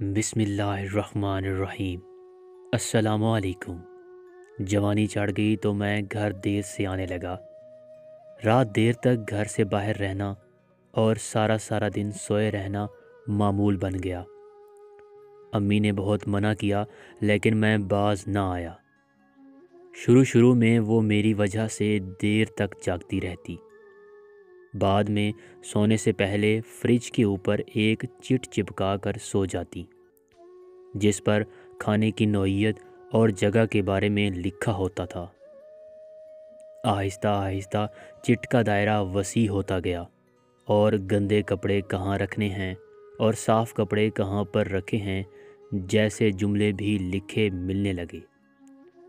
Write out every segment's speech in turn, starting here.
بسم اللہ الرحمن الرحیم۔ السلام علیکم۔ جوانی چڑھ گئی تو میں گھر دیر سے آنے لگا۔ رات دیر تک گھر سے باہر رہنا اور سارا دن سوئے رہنا معمول بن گیا۔ امی نے بہت منع کیا لیکن میں باز نہ آیا۔ شروع میں وہ میری وجہ سے دیر تک جاگتی رہتی۔ بعد میں سونے سے پہلے فریج کے اوپر ایک چٹ چپکا کر سو جاتی جس پر کھانے کی نوعیت اور جگہ کے بارے میں لکھا ہوتا تھا۔ آہستہ چٹ کا دائرہ وسیع ہوتا گیا اور گندے کپڑے کہاں رکھنے ہیں اور صاف کپڑے کہاں پر رکھے ہیں جیسے جملے بھی لکھے ملنے لگے،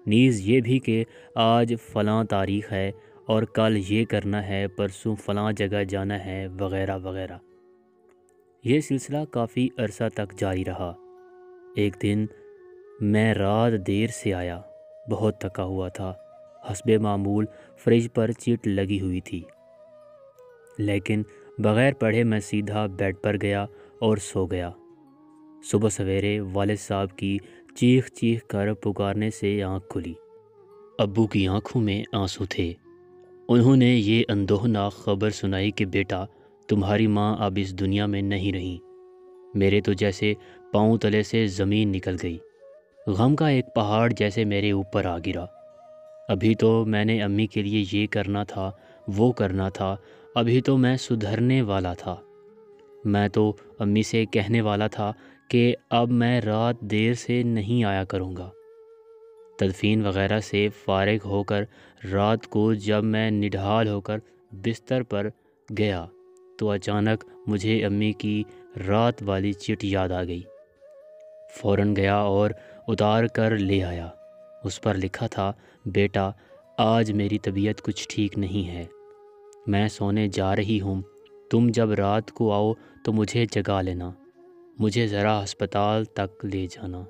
نیز یہ بھی کہ آج فلاں تاریخ ہے اور کل یہ کرنا ہے، پرسوں فلاں جگہ جانا ہے، وغیرہ وغیرہ۔ یہ سلسلہ کافی عرصہ تک جاری رہا۔ ایک دن میں رات دیر سے آیا، بہت تھکا ہوا تھا۔ حسب معمول فریج پر چٹ لگی ہوئی تھی، لیکن بغیر پڑھے میں سیدھا بیڈ پر گیا اور سو گیا۔ صبح سویرے والد صاحب کی چیخ کر پکارنے سے آنکھ کھلی۔ ابو کی آنکھوں میں آنسو تھے۔ انہوں نے یہ اندوہناک خبر سنائی کہ بیٹا، تمہاری ماں اب اس دنیا میں نہیں رہی۔ میرے تو جیسے پاؤں تلے سے زمین نکل گئی۔ غم کا ایک پہاڑ جیسے میرے اوپر آ گرا۔ ابھی تو میں نے امی کے لیے یہ کرنا تھا، وہ کرنا تھا، ابھی تو میں سدھرنے والا تھا۔ میں تو امی سے کہنے والا تھا کہ اب میں رات دیر سے نہیں آیا کروں گا۔ تدفین وغیرہ سے فارغ ہو کر رات کو جب میں نڈھال ہو کر بستر پر گیا تو اچانک مجھے امی کی رات والی چٹ یاد آ گئی۔ فوراً گیا اور اتار کر لے آیا۔ اس پر لکھا تھا، بیٹا آج میری طبیعت کچھ ٹھیک نہیں ہے، میں سونے جا رہی ہوں، تم جب رات کو آؤ تو مجھے جگا لینا، مجھے ذرا ہسپتال تک لے جانا۔